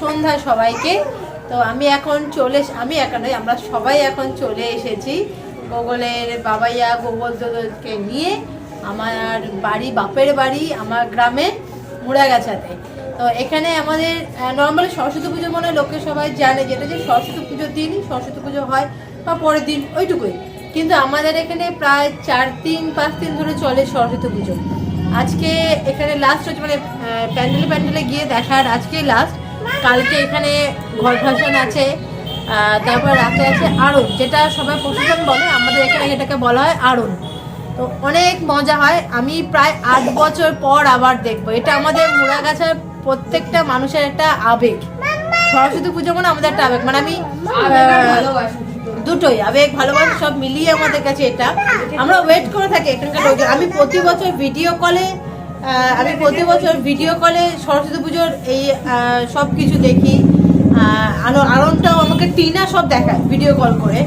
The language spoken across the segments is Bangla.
সন্ধ্যা সবাইকে। তো আমি একা নই, আমরা সবাই এখন চলে এসেছি গোগলের বাবাইয়া গোগলকে নিয়ে আমার বাড়ি, বাপের বাড়ি আমার গ্রামে মুড়াগাছাতে। তো এখানে আমাদের নর্মালি সরস্বতী পুজো মনে লোকে সবাই জানে, যেটা যে সরস্বতী পুজোর দিনই সরস্বতী পুজো হয় বা পরের দিন ওইটুকুই, কিন্তু আমাদের এখানে প্রায় 4-5 দিন ধরে চলে সরস্বতী পুজো। আজকে এখানে লাস্ট হচ্ছে, মানে প্যান্ডেলে গিয়ে দেখার আজকে লাস্ট। কালকে এখানে ঘর ভাসান আছে, তারপর রাতে আছে আড়ন, যেটা সবাই প্রশাসন বলে, আমাদের এখানে এটাকে বলা হয় আড়ন। তো অনেক মজা হয়। আমি প্রায় 8 বছর পর আবার দেখবো। এটা আমাদের মুড়াগাছার প্রত্যেকটা মানুষের একটা আবেগ। সরস্বতী পুজো মানে আমাদের একটা আবেগ, মানে আমি দুটোই আবেগ ভালোবাসা সব মিলিয়ে আমাদের কাছে এটা। আমরা ওয়েট করে থাকি এখানকার লোকজন। আমি প্রতি বছর ভিডিও কলে সরস্বতী পুজোর এই সব কিছু দেখি। আরনটাও আমাকে টিনা সব দেখায় ভিডিও কল করে,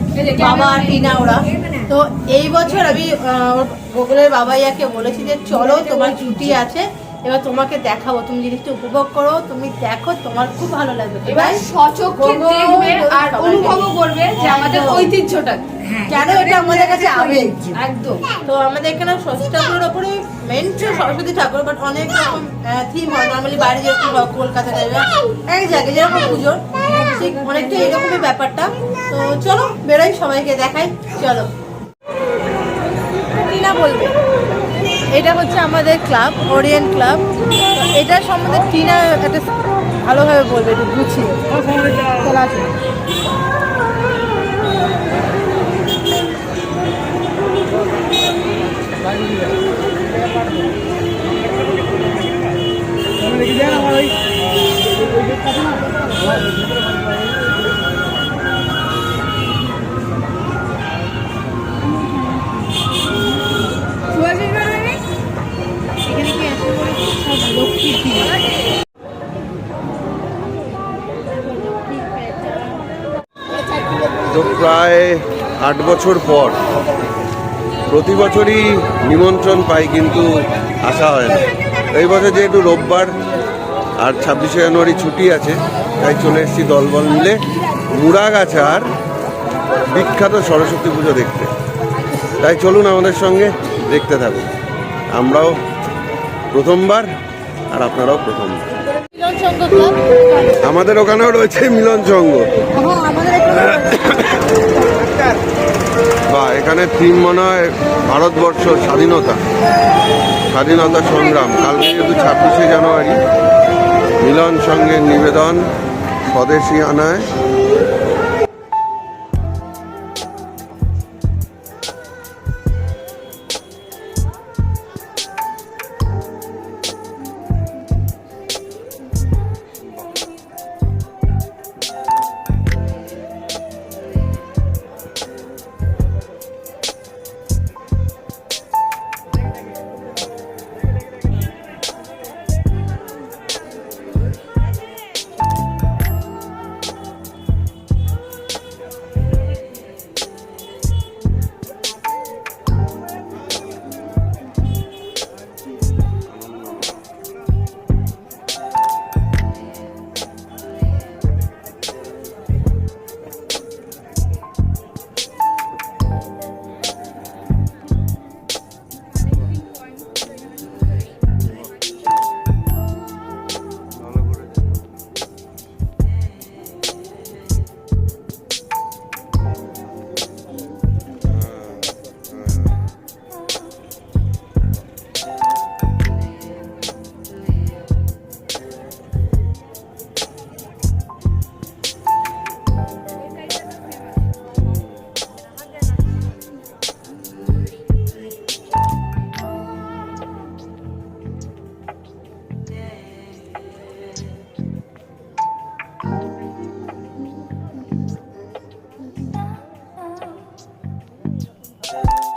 বাবা টিনা ওরা। তো এই বছর আমি গোকুলের বাবাইয়াকে বলেছি যে চলো, তোমার ছুটি আছে, এবার তোমাকে দেখাবো, তুমি জিনিসটা উপভোগ করো, তুমি দেখো, তোমার খুব ভালো লাগবে। এবার সচক্ষে দেখবে আর অনুভব করবে যে আমাদের ঐতিহ্যটা কেন এটা আমাদের কাছে আবেগ একদম। তো আমাদের এখানে সরস্বতী ঠাকুরের ওপরে মেন সরস্বতী ঠাকুর, বাট অনেক রকম থিম হয়। নর্মালি বাইরে যেরকম কলকাতা যাবে এক জায়গায় যেরকম পুজোর, ঠিক অনেকটা এরকমই ব্যাপারটা। তো চলো বেরোই, সবাইকে দেখাই, চলো। টিনা বলবে এটা হচ্ছে আমাদের ক্লাব, ওরিয়েন্ট ক্লাব। এটার সম্বন্ধে টিনা একটা ভালোভাবে বলবে, একটু গুছিয়ে। চলো আসুন। তো প্রায় 8 বছর পর প্রতি বছরই নিমন্ত্রণ পাই, কিন্তু আসা হয় না। এই বছর যেহেতু রোববার আর 26শে জানুয়ারি ছুটি আছে, তাই চলে এসেছি দলবল মিলে মুড়াগাছার বিখ্যাত সরস্বতী পুজো দেখতে। তাই চলুন আমাদের সঙ্গে দেখতে থাকুন। আমরাও প্রথমবার আর আপনারাও প্রথমবার। আমাদের ওখানেও রয়েছে মিলন সংঘ। বা এখানে থিম মনে হয় ভারতবর্ষ স্বাধীনতা সংগ্রাম। কালকে যেহেতু 26শে জানুয়ারি, মিলন সংঘের নিবেদন স্বদেশী আনায়।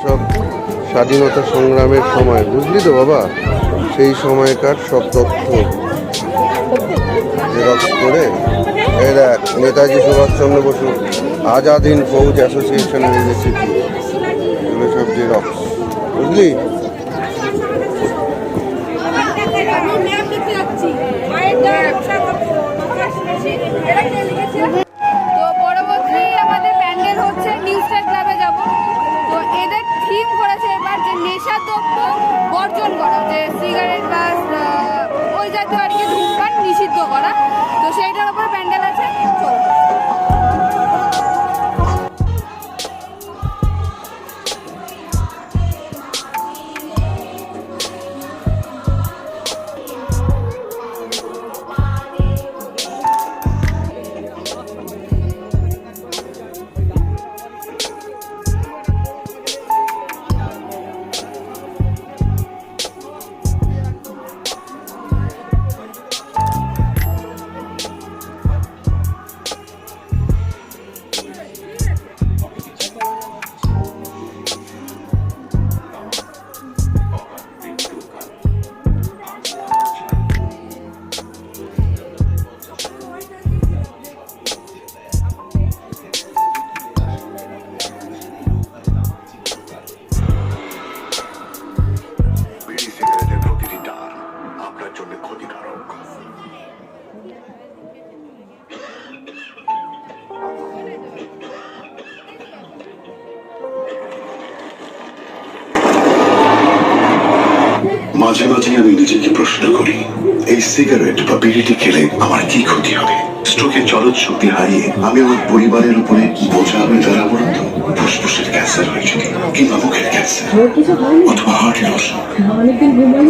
সব স্বাধীনতা সংগ্রামের সময়, বুঝলি তো বাবা, সেই সময়কার সব তথ্য জেরক্স করে। এই দেখ, নেতাজি সুভাষচন্দ্র বসু আজাদ হিন্দ ফৌজ অ্যাসোসিয়েশনের রেসিপি, এগুলো সব জেরক্স, বুঝলি। মাঝে আমি নিজেকে প্রশ্ন করি, এই সিগারেট বা বিড়িটি খেলে আমার কি ক্ষতি হবে? স্ট্রোকের চলৎ শক্তি হারিয়ে আমি আমার পরিবারের উপরে বোঝা হয়ে দাঁড়াবো না তো? ফুসফুসের ক্যান্সার হয় যদি, কিংবা মুখের ক্যান্সার, অথবা হার্টের অসুখ,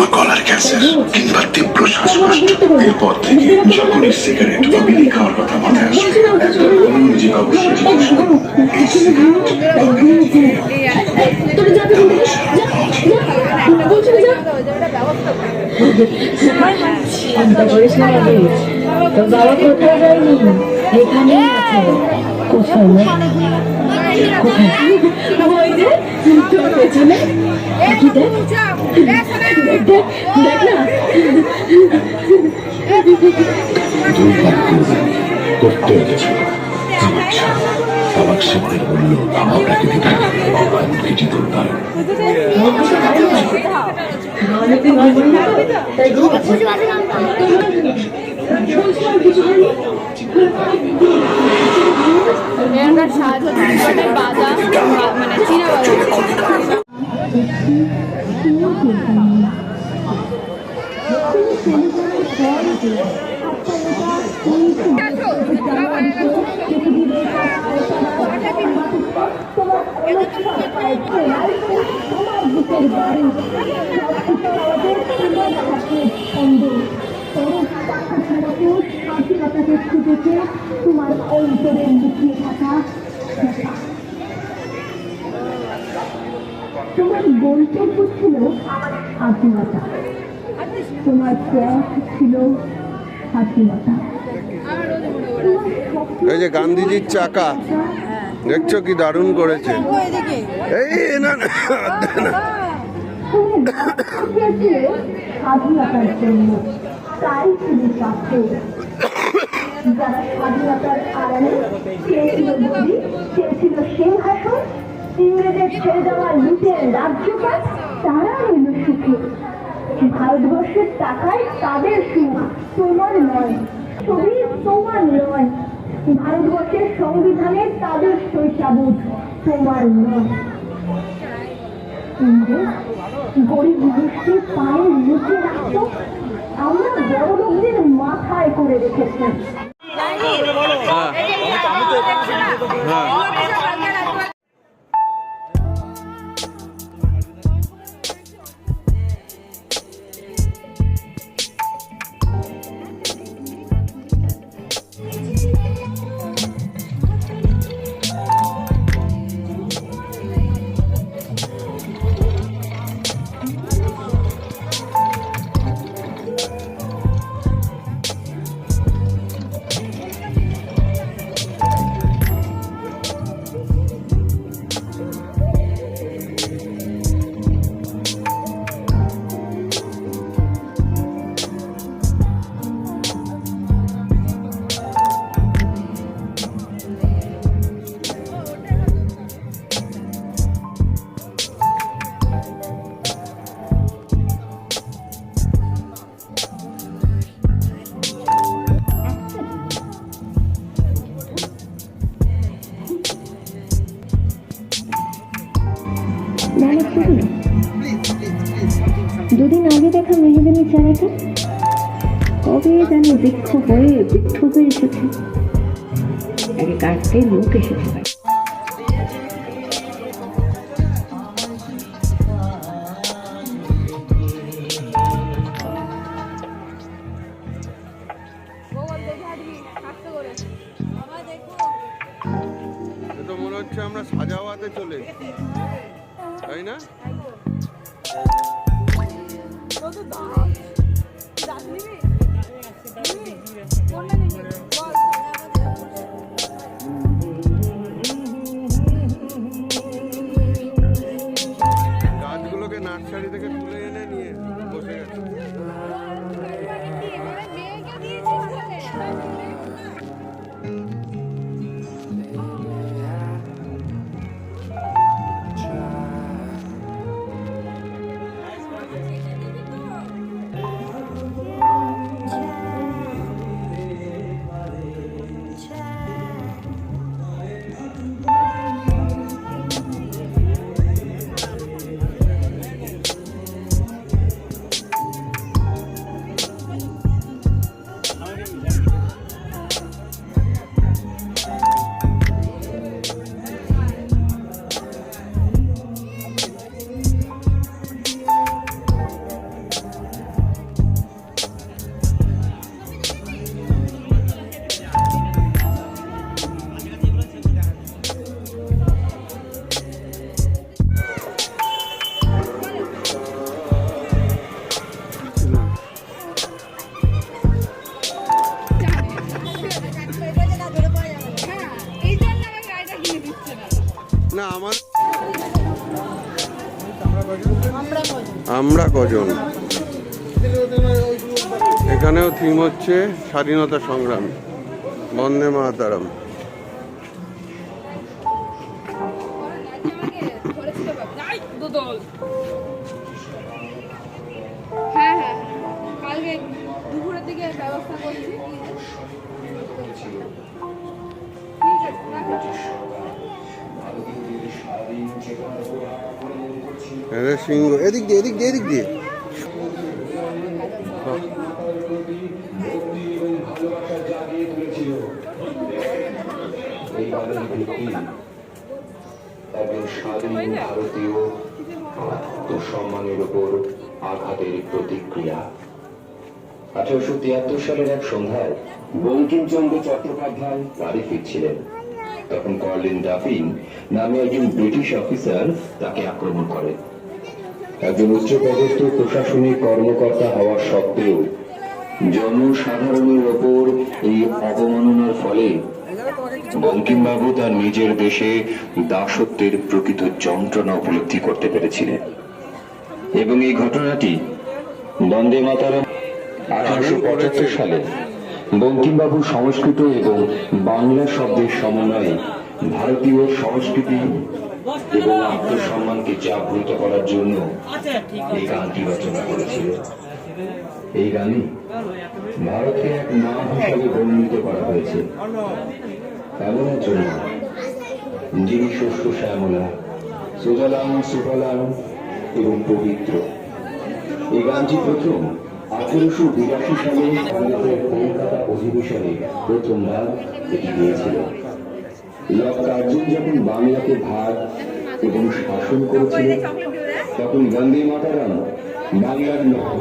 বা গলার ক্যান্সার, কিংবা তীব্র শ্বাসকষ্ট। এরপর থেকে যখনই সিগারেট বা বিড়ি খাওয়ার কথা মাথায় আসবে, একবার হলেও নিজেকে অবশ্যই জিজ্ঞেস করবো, এই সিগারেট বা বিড়ি চিন্তা করিস না বাবু, তোর বাবা কোথায় যায়নি, এখানেই আছে। কোথায় কোথায়? ওই যে তোর পেছনে, কি দেখ দেখ দেখ দেখ না। করতে গেছিল তামাক সেবনের মূল্য আপনাকে দিতে হবে, এমনকি দুর্দার। এখানকার সাহায্য বাজা মানে চিনা বাজা। তোমার অন্তরে লুকিয়ে থাকা তোমার গন্তব্য ছিল স্বাধীনতা, তোমার পথ ছিল স্বাধীনতা। এই যে গান্ধীজির চাকা দেখছো কি দারুণ করেছে। এই না না স্বাধীনতার জন্য, তাই তিনি পাশে। যারা স্বাধীনতার আড়ালে চেয়েছিল গদি, চেয়েছিল সিংহাসন, ইংরেজের ছেড়ে দেওয়া লুটের রাজ্যপাল, তারা রইল সুখে। ভারতবর্ষের টাকায় তাদের সুখ, তোমার নয়। ছবি তোমার নয়। ভারতবর্ষের সংবিধানে তাদের শৈশাবোধ, তোমার নয়। গরিব মানুষকে পায়ের নিচে রাখত, আমরা বড় লোকদের মাথায় করে রেখেছি। দুদিন আগে দেখা মেহগিনি চারাটা কবে যেন বৃক্ষ হয়ে বৃক্ষতে এসেছে, আগে কাটতে লোক এসেছে। তো মনে হচ্ছে আমরা সাজাওয়াতে চলে, তাই না? গাছগুলোকে নার্সারি থেকে তুলে এনে নিয়ে বসে গেছে। না আমার আমরা কজন? আমরা কজন এখানেও থিম হচ্ছে স্বাধীনতা সংগ্রাম, বন্দে মাতরম। হ্যাঁ হ্যাঁ কালকে দুপুরের দিকে ব্যবস্থা করছি। সিংহ এদিক দিয়ে এদিক দিয়ে এদিক দিয়ে একজন স্বাধীন ভারতীয় আত্মসম্মানের উপর আঘাতের প্রতিক্রিয়া। 1873 সালের এক সন্ধ্যায় বঙ্কিমচন্দ্র চট্টোপাধ্যায় বাড়ি ফিরছিলেন। তখন কর্লিন ডাফিন নামে একজন ব্রিটিশ অফিসার তাকে আক্রমণ করেন। একজন উচ্চপদস্থ প্রশাসনিক কর্মকর্তা হওয়া সত্ত্বেও জনসাধারণের ওপর এই অবমাননার ফলে বঙ্কিমবাবু তার নিজের দেশে দাসত্বের প্রকৃত যন্ত্রণা উপলব্ধি করতে পেরেছিলেন এবং এই ঘটনাটি বন্দে মাতরম 1875 সালে বঙ্কিমবাবু সংস্কৃত এবং বাংলা শব্দের সমন্বয়ে ভারতীয় সংস্কৃতি এবং আত্মসম্মানকে জাগ্রত করার জন্য এই গানটি রচনা করেছিলেন। এই গানে ভারতকে এক মা হিসাবে বর্ণিত করা হয়েছে, এমন একজন মা যিনি শস্য শ্যামলা, সুজলাম সুফলাম এবং পবিত্র। এই গানটি প্রথম 1882 সালে ভারতের কলকাতা অধিবেশনে প্রথমবার এটি গিয়েছিল। লর্ড কার্জন যখন বাংলাকে ভাগ এবং শাসন করেছিলেন তখন বন্দে মাতরম বাংলার নাম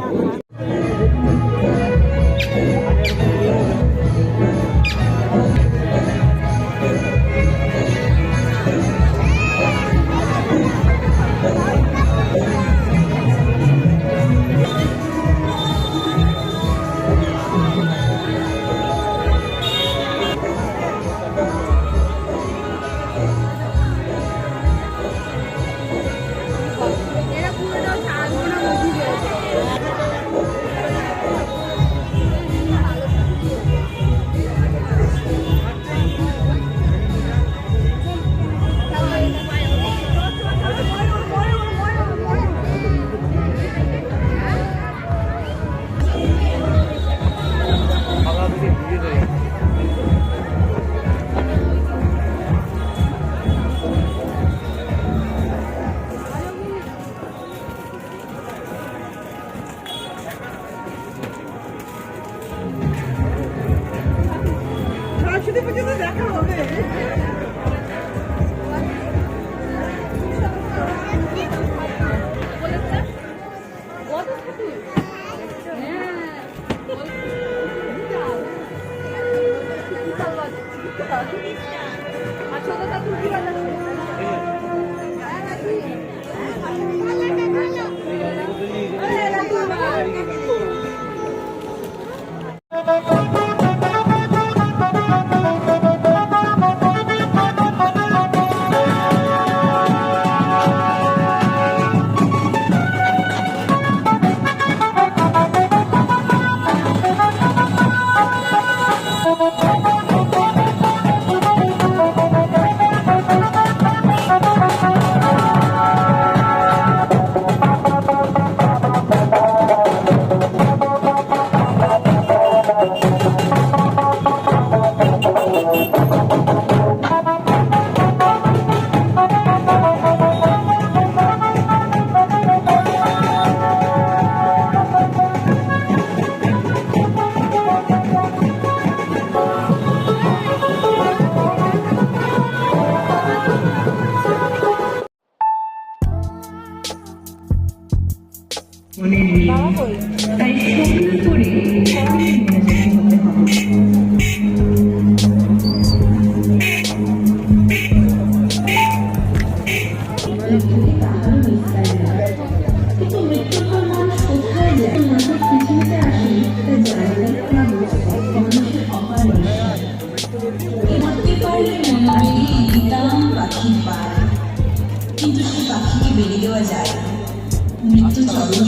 চরণ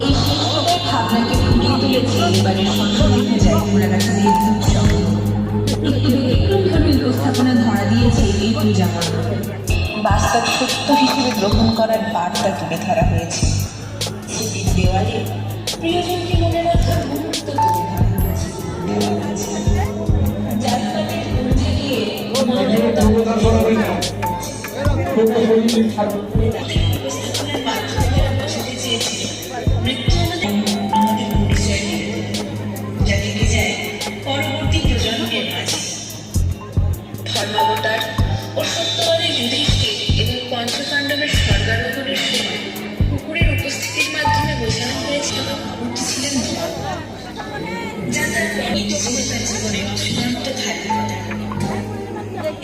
এই শেষটার ভাবনাকে ফুটিয়ে তুলেছে এবারের সংশোধিত যায় ঘোড়াঘাটের উৎসব। একটি ব্যতিক্রমধর্মী উপস্থাপনা ধরা দিয়েছে এই পূজা মণ্ডপে। বাস্তব সত্য হিসেবে গ্রহণ করার বার্তা তুলে ধরা হয়েছে। স্মৃতির দেওয়ালে প্রিয়জনকে মনে রাখার মুহূর্ত তুলে ধরা হয়েছে। যাত্রাদের উঠে গিয়ে মৃত্যু আমাদের পরিচয় দিয়ে যা থেকে যায় পরবর্তী প্রজন্মের মাঝে। ধর্মাবতার ও সত্যবাদী যুধিষ্ঠির এবং পঞ্চপাণ্ডবের স্বর্গারোহণের সময় কুকুরের উপস্থিতির মাধ্যমে বোঝানো হয়েছিল কুকুরটি ছিলেন ধর্ম, যা তার পরিণত ছিল তার জীবনের চূড়ান্ত ধার্মিকতা।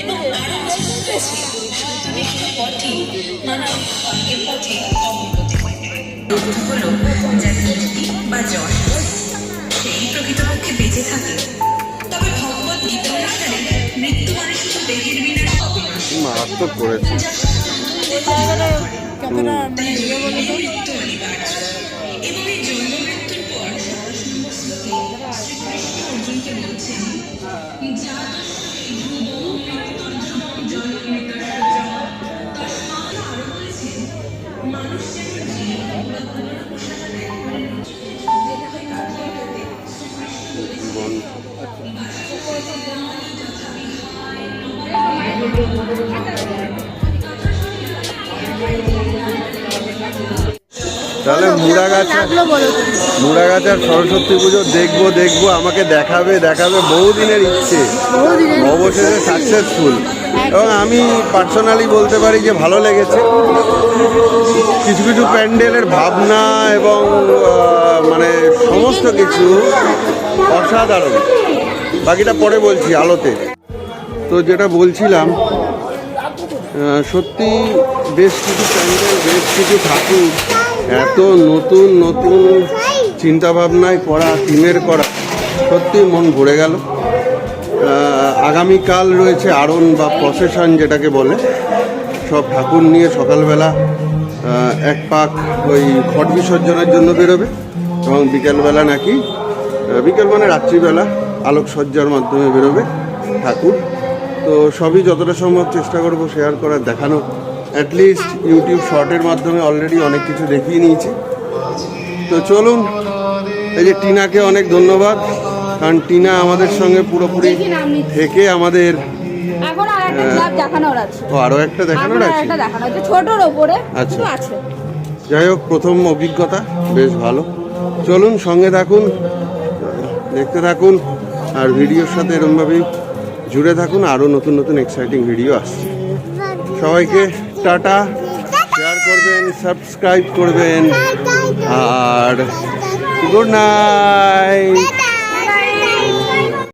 এবং আরো বোঝানো হয়েছে সত্যনিষ্ঠ পথে মানব ভাগ্যের পথে অগ্রগতি করবে। হল যার কীর্তি বা যশ সেই প্রকৃতপক্ষে বেঁচে থাকে। তবে ভগবত গীতা অনুসারে মৃত্যু মানে শুধু দেহের বিনাশ হবে না, মারাত্মক করেছে। মৃত্যু অনিবার্য। এবং এই জন্ম মৃত্যুর পর শ্রীকৃষ্ণ অর্জুনকে বলছেন যা মানুষ যেন তাহলে মুড়াগাছার সরস্বতী পুজো দেখবো আমাকে দেখাবে বহুদিনের ইচ্ছে, অবশেষে সাকসেসফুল। এবং আমি পার্সোনালি বলতে পারি যে ভালো লেগেছে। কিছু কিছু প্যান্ডেলের ভাবনা এবং মানে সমস্ত কিছু অসাধারণ। বাকিটা পরে বলছি আলোতে। তো যেটা বলছিলাম, সত্যি বেশ কিছু প্যান্ডেল, বেশ কিছু ঠাকুর এত নতুন নতুন চিন্তাভাবনায় করা, টিমের করা, সত্যি মন ভরে গেল। আগামীকাল রয়েছে আরণ বা প্রসেশন যেটাকে বলে, সব ঠাকুর নিয়ে সকালবেলা এক পাক ওই ঘট বিসর্জনের জন্য বেরোবে এবং বিকেলবেলা নাকি বিকেল মানে রাত্রিবেলা আলোকসজ্জার মাধ্যমে বেরোবে ঠাকুর। তো সবই যতটা সম্ভব চেষ্টা করব শেয়ার করার, দেখানো। অ্যাটলিস্ট ইউটিউব শর্টের মাধ্যমে অলরেডি অনেক কিছু দেখিয়ে নিয়েছি। তো চলুন, এই যে টিনাকে অনেক ধন্যবাদ, কারণ টিনা আমাদের সঙ্গে পুরোপুরি থেকে আমাদের এখন আর একটা ক্লাব দেখানোর আছে। ও আরও একটা দেখানোর আছে, ছোটর ওপরে আচ্ছা আছে। যাই হোক, প্রথম অভিজ্ঞতা বেশ ভালো। চলুন, সঙ্গে থাকুন, দেখতে থাকুন, আর ভিডিওর সাথে এরমভাবেই জুড়ে থাকুন। আরও নতুন নতুন এক্সাইটিং ভিডিও আসছে। সবাইকে টাটা, শেয়ার করবেন, সাবস্ক্রাইব করবেন, আর গুড নাইট।